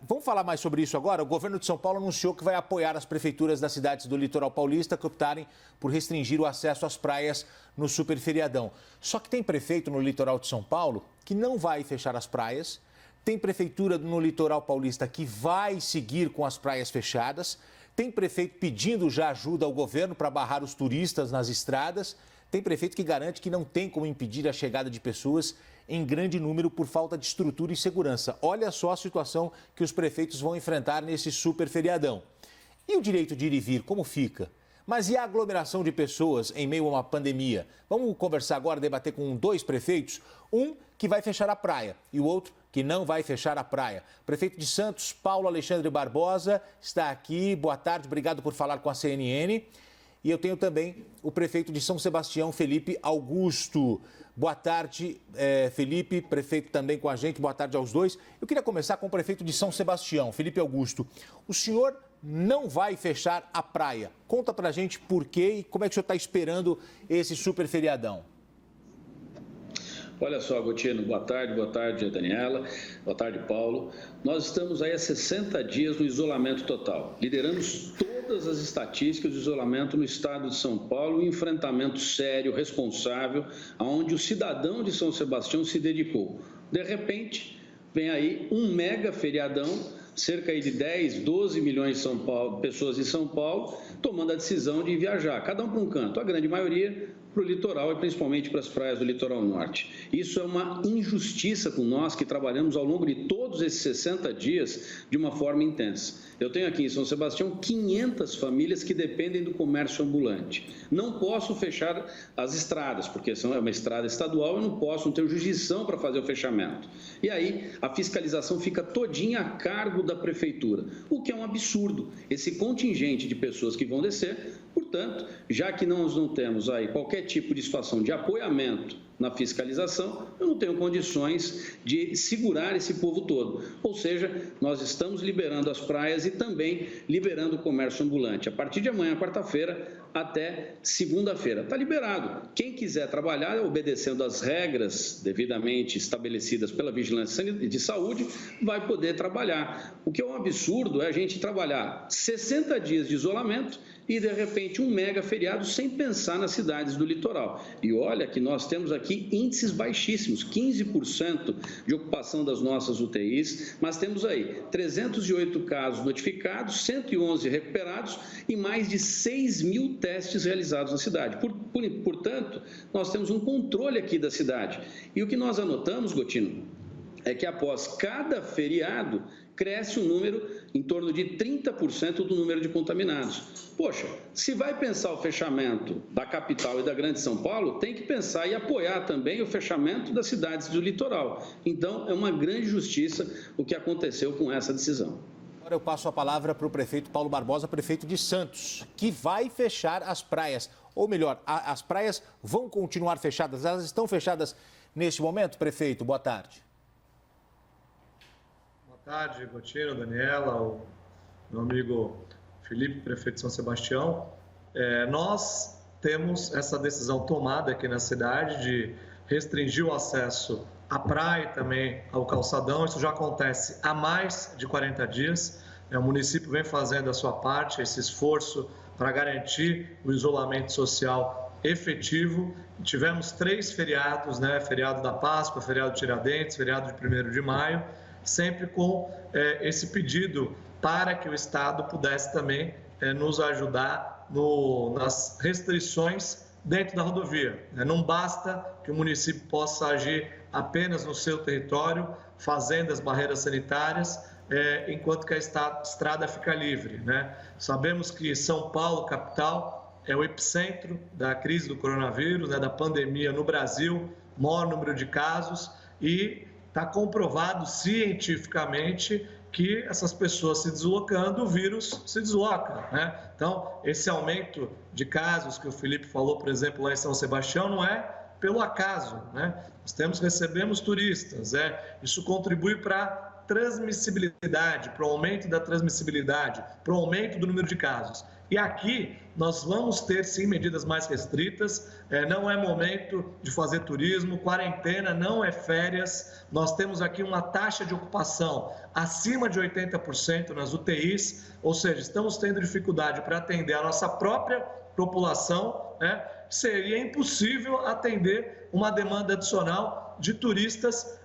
Vamos falar mais sobre isso agora? O governo de São Paulo anunciou que vai apoiar as prefeituras das cidades do litoral paulista que optarem por restringir o acesso às praias no superferiadão. Só que tem prefeito no litoral de São Paulo que não vai fechar as praias, tem prefeitura no litoral paulista que vai seguir com as praias fechadas, tem prefeito pedindo já ajuda ao governo para barrar os turistas nas estradas, tem prefeito que garante que não tem como impedir a chegada de pessoas em grande número por falta de estrutura e segurança. Olha só a situação que os prefeitos vão enfrentar nesse super feriadão. E o direito de ir e vir, como fica? Mas e a aglomeração de pessoas em meio a uma pandemia? Vamos conversar agora, debater com 2 prefeitos. Um que vai fechar a praia e o outro que não vai fechar a praia. Prefeito de Santos, Paulo Alexandre Barbosa, está aqui. Boa tarde, obrigado por falar com a CNN. E eu tenho também o prefeito de São Sebastião, Felipe Augusto. Boa tarde, Felipe, prefeito também com a gente. Boa tarde aos 2. Eu queria começar com o prefeito de São Sebastião, Felipe Augusto. O senhor não vai fechar a praia. Conta pra gente por quê e como é que o senhor está esperando esse super feriadão. Olha só, Gotino, boa tarde, Daniela, boa tarde, Paulo. Nós estamos aí há 60 dias no isolamento total. Lideramos todas as estatísticas de isolamento no estado de São Paulo, um enfrentamento sério, responsável, aonde o cidadão de São Sebastião se dedicou. De repente, vem aí um mega feriadão, cerca aí de 10, 12 milhões de pessoas em São Paulo, tomando a decisão de viajar, cada um para um canto, a grande maioria para o litoral e principalmente para as praias do litoral norte. Isso é uma injustiça com nós que trabalhamos ao longo de todos esses 60 dias de uma forma intensa. Eu tenho aqui em São Sebastião 500 famílias que dependem do comércio ambulante. Não posso fechar as estradas, porque é uma estrada estadual, eu não tenho jurisdição para fazer o fechamento. E aí a fiscalização fica todinha a cargo da prefeitura, o que é um absurdo. Esse contingente de pessoas que vão descer, portanto, já que nós não temos aí qualquer tipo de situação de apoiamento na fiscalização, eu não tenho condições de segurar esse povo todo. Ou seja, nós estamos liberando as praias e também liberando o comércio ambulante. A partir de amanhã, quarta-feira, até segunda-feira. Está liberado. Quem quiser trabalhar, obedecendo às regras devidamente estabelecidas pela Vigilância de Saúde, vai poder trabalhar. O que é um absurdo é a gente trabalhar 60 dias de isolamento e, de repente, um mega feriado sem pensar nas cidades do litoral. E olha que nós temos aqui índices baixíssimos, 15% de ocupação das nossas UTIs, mas temos aí 308 casos notificados, 111 recuperados e mais de 6 mil testes realizados na cidade. Portanto, nós temos um controle aqui da cidade. E o que nós anotamos, Gotino, é que após cada feriado, cresce um número em torno de 30% do número de contaminados. Poxa, se vai pensar o fechamento da capital e da Grande São Paulo, tem que pensar e apoiar também o fechamento das cidades do litoral. Então, é uma grande justiça o que aconteceu com essa decisão. Agora eu passo a palavra para o prefeito Paulo Barbosa, prefeito de Santos, que vai fechar as praias. Ou melhor, as praias vão continuar fechadas. Elas estão fechadas neste momento, prefeito? Boa tarde. Boa tarde, Gotino, Daniela, o meu amigo Felipe, prefeito de São Sebastião. Nós temos essa decisão tomada aqui na cidade de restringir o acesso à praia e também ao calçadão. Isso já acontece há mais de 40 dias. O município vem fazendo a sua parte, esse esforço para garantir o isolamento social efetivo. Tivemos 3 feriados, feriado da Páscoa, feriado de Tiradentes, feriado de 1º de maio, sempre com esse pedido para que o Estado pudesse também nos ajudar nas restrições dentro da rodovia. Não basta que o município possa agir apenas no seu território, fazendo as barreiras sanitárias, enquanto que a estrada fica livre. Sabemos que São Paulo, capital, é o epicentro da crise do coronavírus, da pandemia no Brasil, maior número de casos, e está comprovado cientificamente que essas pessoas se deslocando, o vírus se desloca. Então, esse aumento de casos que o Felipe falou, por exemplo, lá em São Sebastião, não é pelo acaso. Nós recebemos turistas, isso contribui para transmissibilidade, para o aumento da transmissibilidade, para o aumento do número de casos. E aqui nós vamos ter, sim, medidas mais restritas, não é momento de fazer turismo, quarentena não é férias, nós temos aqui uma taxa de ocupação acima de 80% nas UTIs, ou seja, estamos tendo dificuldade para atender a nossa própria população, né? Seria impossível atender uma demanda adicional de turistas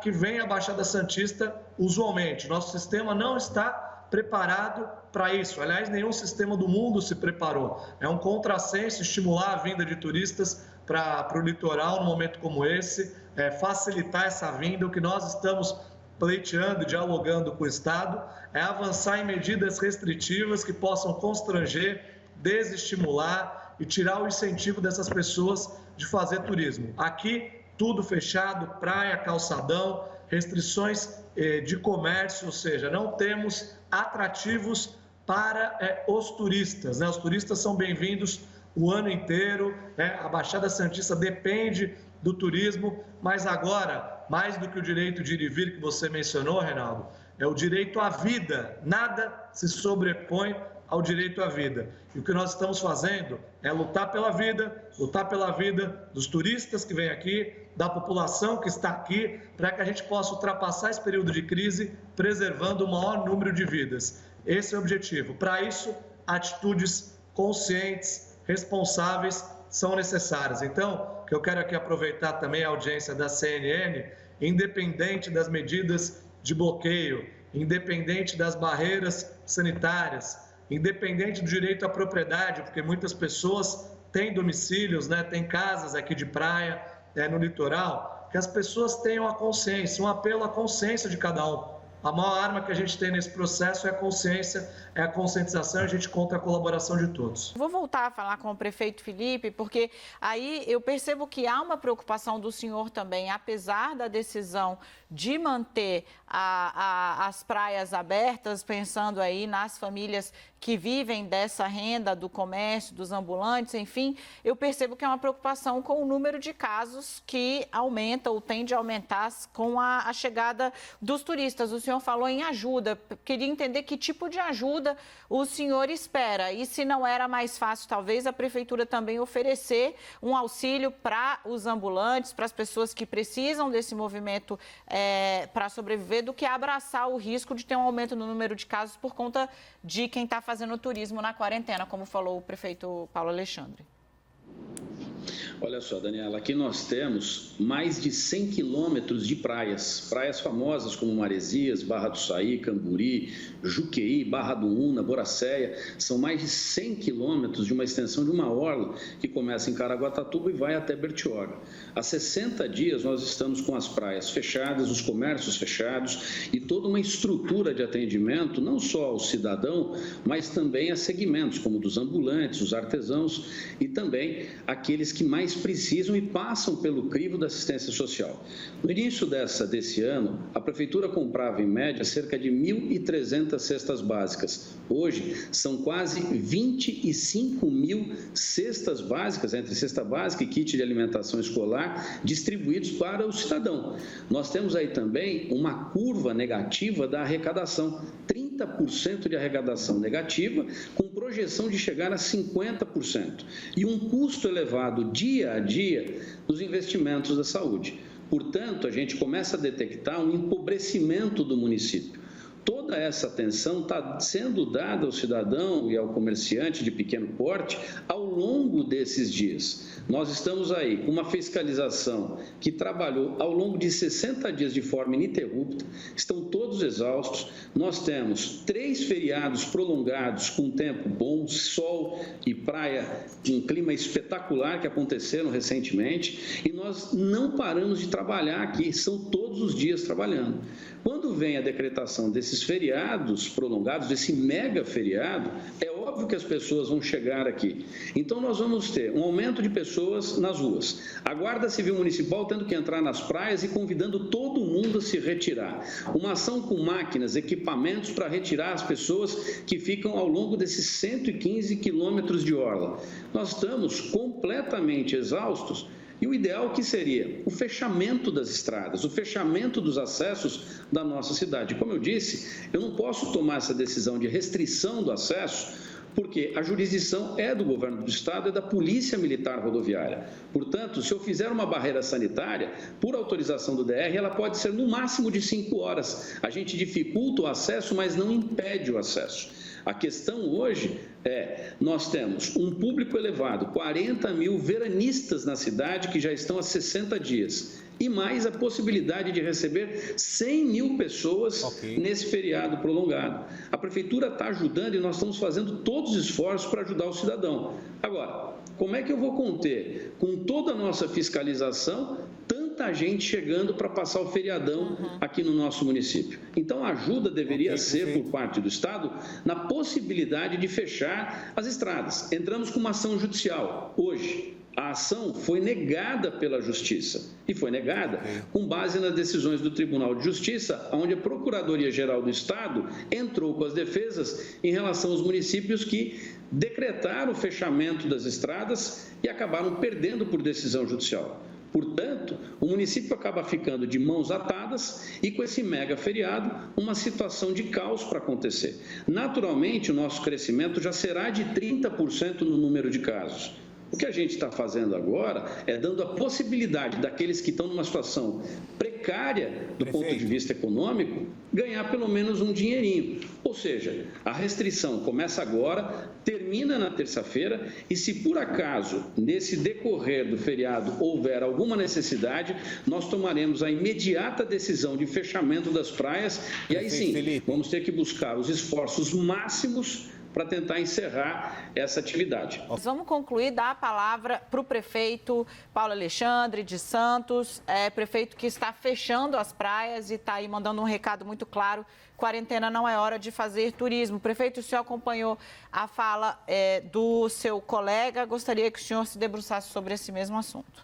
que vem à Baixada Santista usualmente. Nosso sistema não está preparado para isso. Aliás, nenhum sistema do mundo se preparou. É um contrassenso estimular a vinda de turistas para o litoral num momento como esse, facilitar essa vinda. O que nós estamos pleiteando e dialogando com o Estado é avançar em medidas restritivas que possam constranger, desestimular e tirar o incentivo dessas pessoas de fazer turismo. Aqui, tudo fechado, praia, calçadão, restrições de comércio, ou seja, não temos atrativos para os turistas, né? Os turistas são bem-vindos o ano inteiro, né? A Baixada Santista depende do turismo, mas agora, mais do que o direito de ir e vir que você mencionou, Reinaldo, é o direito à vida. Nada se sobrepõe ao direito à vida. E o que nós estamos fazendo é lutar pela vida dos turistas que vêm aqui, da população que está aqui, para que a gente possa ultrapassar esse período de crise, preservando o maior número de vidas. Esse é o objetivo. Para isso, atitudes conscientes, responsáveis, são necessárias. Então, que eu quero aqui aproveitar também a audiência da CNN, independente das medidas de bloqueio, independente das barreiras sanitárias, independente do direito à propriedade, porque muitas pessoas têm domicílios, né, têm casas aqui de praia, no litoral, que as pessoas tenham a consciência, um apelo à consciência de cada um. A maior arma que a gente tem nesse processo é a consciência, é a conscientização, a gente conta a colaboração de todos. Vou voltar a falar com o prefeito Felipe, porque aí eu percebo que há uma preocupação do senhor também, apesar da decisão de manter as praias abertas, pensando aí nas famílias que vivem dessa renda do comércio, dos ambulantes, enfim, eu percebo que é uma preocupação com o número de casos que aumenta ou tende a aumentar com a chegada dos turistas. O senhor falou em ajuda, queria entender que tipo de ajuda o senhor espera e se não era mais fácil, talvez, a prefeitura também oferecer um auxílio para os ambulantes, para as pessoas que precisam desse movimento para sobreviver, do que abraçar o risco de ter um aumento no número de casos por conta de quem está fazendo turismo na quarentena, como falou o prefeito Paulo Alexandre. Olha só, Daniela, aqui nós temos mais de 100 quilômetros de praias famosas como Maresias, Barra do Saí, Camburi, Juqueí, Barra do Una, Boracéia. São mais de 100 quilômetros de uma extensão de uma orla que começa em Caraguatatuba e vai até Bertioga. Há 60 dias nós estamos com as praias fechadas, os comércios fechados e toda uma estrutura de atendimento, não só ao cidadão, mas também a segmentos como dos ambulantes, os artesãos e também aqueles que mais precisam e passam pelo crivo da assistência social. No início desse ano, a Prefeitura comprava, em média, cerca de 1.300 cestas básicas. Hoje, são quase 25 mil cestas básicas, entre cesta básica e kit de alimentação escolar, distribuídos para o cidadão. Nós temos aí também uma curva negativa da arrecadação, 30% de arrecadação negativa, com projeção de chegar a 50%, e um custo elevado dia a dia nos investimentos da saúde. Portanto, a gente começa a detectar um empobrecimento do município. Toda essa atenção está sendo dada ao cidadão e ao comerciante de pequeno porte ao longo desses dias. Nós estamos aí com uma fiscalização que trabalhou ao longo de 60 dias de forma ininterrupta, estão todos exaustos. Nós temos 3 feriados prolongados com tempo bom, sol e praia, um clima espetacular que aconteceram recentemente, e nós não paramos de trabalhar aqui, são todos os dias trabalhando. Quando vem a decretação desses feriados prolongados, desse mega feriado, é óbvio que as pessoas vão chegar aqui. Então, nós vamos ter um aumento de pessoas nas ruas. A Guarda Civil Municipal tendo que entrar nas praias e convidando todo mundo a se retirar. Uma ação com máquinas, equipamentos para retirar as pessoas que ficam ao longo desses 115 quilômetros de orla. Nós estamos completamente exaustos E o ideal que seria o fechamento das estradas, o fechamento dos acessos da nossa cidade. Como eu disse, eu não posso tomar essa decisão de restrição do acesso, porque a jurisdição é do governo do estado, é da Polícia Militar Rodoviária. Portanto, se eu fizer uma barreira sanitária, por autorização do DR, ela pode ser no máximo de 5 horas. A gente dificulta o acesso, mas não impede o acesso. A questão hoje nós temos um público elevado, 40 mil veranistas na cidade que já estão há 60 dias. E mais a possibilidade de receber 100 mil pessoas nesse feriado prolongado. A Prefeitura está ajudando e nós estamos fazendo todos os esforços para ajudar o cidadão. Agora, como é que eu vou conter, com toda a nossa fiscalização, tanta gente chegando para passar o feriadão aqui no nosso município? Então, a ajuda deveria ser, por parte do Estado, na possibilidade de fechar as estradas. Entramos com uma ação judicial hoje. A ação foi negada pela Justiça, e foi negada com base nas decisões do Tribunal de Justiça, onde a Procuradoria-Geral do Estado entrou com as defesas em relação aos municípios que decretaram o fechamento das estradas e acabaram perdendo por decisão judicial. Portanto, o município acaba ficando de mãos atadas e com esse mega feriado, uma situação de caos para acontecer. Naturalmente, o nosso crescimento já será de 30% no número de casos. O que a gente está fazendo agora é dando a possibilidade daqueles que estão numa situação precária do ponto de vista econômico, ganhar pelo menos um dinheirinho. Ou seja, a restrição começa agora, termina na terça-feira e se por acaso, nesse decorrer do feriado, houver alguma necessidade, nós tomaremos a imediata decisão de fechamento das praias e aí sim, vamos ter que buscar os esforços máximos para tentar encerrar essa atividade. Vamos concluir, dar a palavra para o prefeito Paulo Alexandre de Santos, prefeito que está fechando as praias e está aí mandando um recado muito claro: quarentena não é hora de fazer turismo. Prefeito, o senhor acompanhou a fala do seu colega, gostaria que o senhor se debruçasse sobre esse mesmo assunto.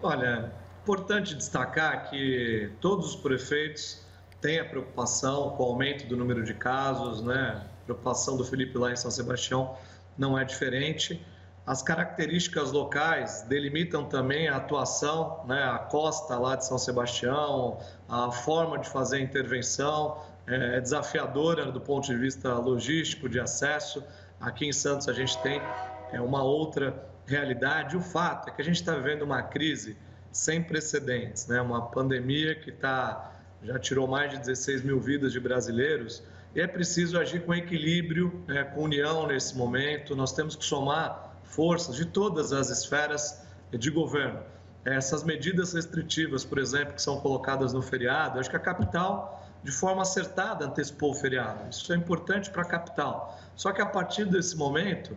Olha, importante destacar que todos os prefeitos tem a preocupação com o aumento do número de casos, né? A preocupação do Felipe lá em São Sebastião não é diferente. As características locais delimitam também a atuação, né? A costa lá de São Sebastião, a forma de fazer a intervenção é desafiadora do ponto de vista logístico, de acesso. Aqui em Santos a gente tem uma outra realidade. O fato é que a gente está vivendo uma crise sem precedentes, né? Uma pandemia que já tirou mais de 16 mil vidas de brasileiros e é preciso agir com equilíbrio, com união nesse momento. Nós temos que somar forças de todas as esferas de governo. Essas medidas restritivas, por exemplo, que são colocadas no feriado, acho que a capital, de forma acertada, antecipou o feriado. Isso é importante para a capital. Só que a partir desse momento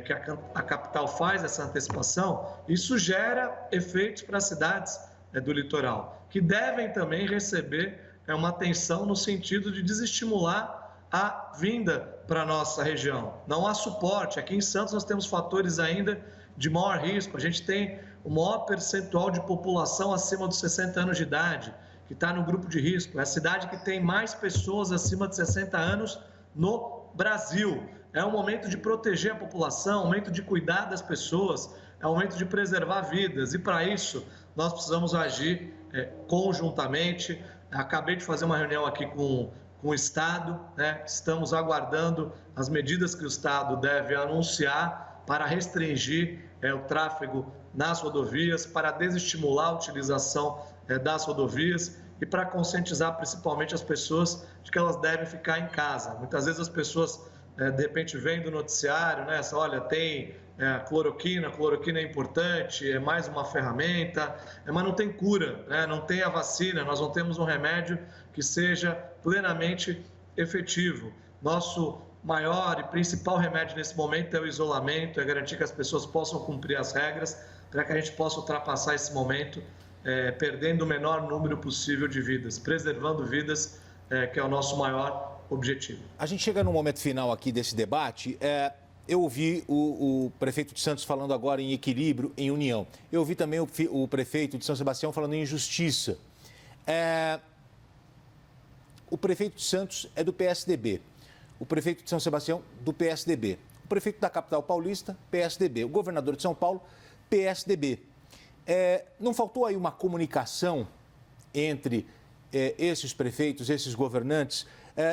que a capital faz essa antecipação, isso gera efeitos para as cidades do litoral, que devem também receber uma atenção no sentido de desestimular a vinda para a nossa região. Não há suporte. Aqui em Santos nós temos fatores ainda de maior risco. A gente tem o maior percentual de população acima dos 60 anos de idade, que está no grupo de risco. É a cidade que tem mais pessoas acima de 60 anos no Brasil. É um momento de proteger a população, é um momento de cuidar das pessoas, é um momento de preservar vidas. E para isso, nós precisamos agir conjuntamente. Acabei de fazer uma reunião aqui com o Estado, né? Estamos aguardando as medidas que o Estado deve anunciar para restringir o tráfego nas rodovias, para desestimular a utilização das rodovias e para conscientizar principalmente as pessoas de que elas devem ficar em casa. Muitas vezes as pessoas, de repente, veem do noticiário, né? Olha, tem cloroquina é importante, é mais uma ferramenta, mas não tem cura, né? Não tem a vacina, nós não temos um remédio que seja plenamente efetivo. Nosso maior e principal remédio nesse momento é o isolamento, é garantir que as pessoas possam cumprir as regras para que a gente possa ultrapassar esse momento, perdendo o menor número possível de vidas, preservando vidas, que é o nosso maior objetivo. A gente chega no momento final aqui desse debate. Eu ouvi o prefeito de Santos falando agora em equilíbrio, em união. Eu ouvi também o prefeito de São Sebastião falando em justiça. O prefeito de Santos é do PSDB. O prefeito de São Sebastião, do PSDB. O prefeito da capital paulista, PSDB. O governador de São Paulo, PSDB. Não faltou aí uma comunicação entre esses prefeitos, esses governantes?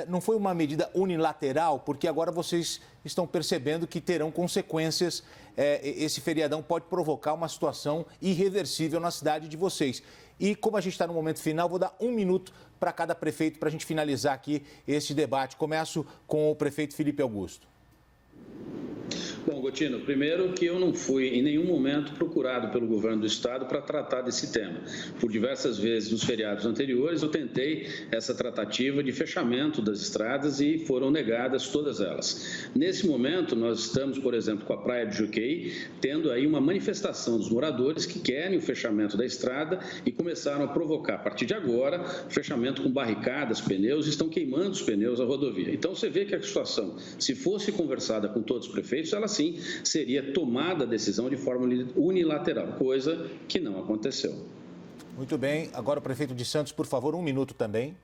Não foi uma medida unilateral, porque agora vocês estão percebendo que terão consequências. Esse feriadão pode provocar uma situação irreversível na cidade de vocês. E como a gente está no momento final, vou dar 1 minuto para cada prefeito para a gente finalizar aqui esse debate. Começo com o prefeito Felipe Augusto. Bom, Gotino, primeiro que eu não fui em nenhum momento procurado pelo governo do estado para tratar desse tema. Por diversas vezes nos feriados anteriores eu tentei essa tratativa de fechamento das estradas e foram negadas todas elas. Nesse momento nós estamos, por exemplo, com a Praia de Juqueí, tendo aí uma manifestação dos moradores que querem o fechamento da estrada e começaram a provocar, a partir de agora, o fechamento com barricadas, pneus, e estão queimando os pneus da rodovia. Então você vê que a situação, se fosse conversada com todos os prefeitos, ela sim seria tomada a decisão de forma unilateral, coisa que não aconteceu. Muito bem. Agora o prefeito de Santos, por favor, 1 minuto também.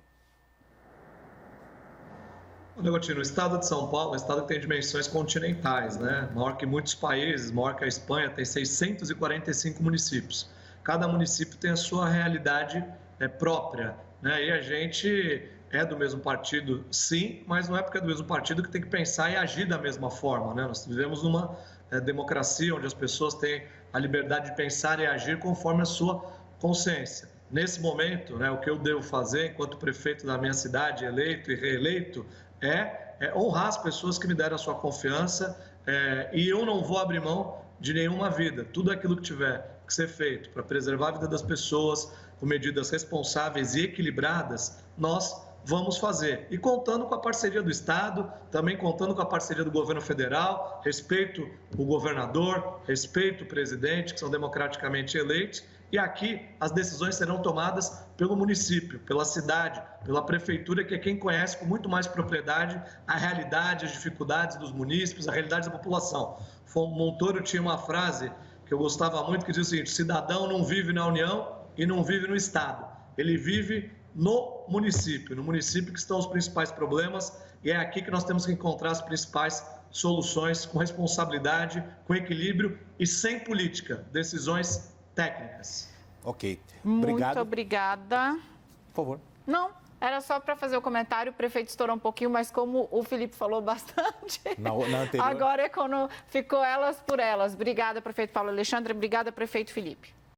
Olha, Gotino, o estado de São Paulo é um estado que tem dimensões continentais, né? Maior que muitos países, maior que a Espanha, tem 645 municípios. Cada município tem a sua realidade própria, né? E a gente é do mesmo partido, sim, mas não é porque é do mesmo partido que tem que pensar e agir da mesma forma, né? Nós vivemos numa democracia onde as pessoas têm a liberdade de pensar e agir conforme a sua consciência. Nesse momento, né, o que eu devo fazer enquanto prefeito da minha cidade, eleito e reeleito, é honrar as pessoas que me deram a sua confiança e eu não vou abrir mão de nenhuma vida. Tudo aquilo que tiver que ser feito para preservar a vida das pessoas com medidas responsáveis e equilibradas, nós vamos fazer. E contando com a parceria do Estado, também contando com a parceria do governo federal, respeito o governador, respeito o presidente, que são democraticamente eleitos, e aqui as decisões serão tomadas pelo município, pela cidade, pela prefeitura, que é quem conhece com muito mais propriedade a realidade, as dificuldades dos munícipes, a realidade da população. Montoro tinha uma frase que eu gostava muito, que diz o seguinte: cidadão não vive na União e não vive no Estado, ele vive no município que estão os principais problemas, e é aqui que nós temos que encontrar as principais soluções com responsabilidade, com equilíbrio e sem política, decisões técnicas. Ok. Obrigado. Muito obrigada. Por favor. Não, era só para fazer o comentário, o prefeito estourou um pouquinho, mas como o Felipe falou bastante, na anterior. Agora é quando ficou elas por elas. Obrigada, prefeito Paulo Alexandre, obrigada, prefeito Felipe.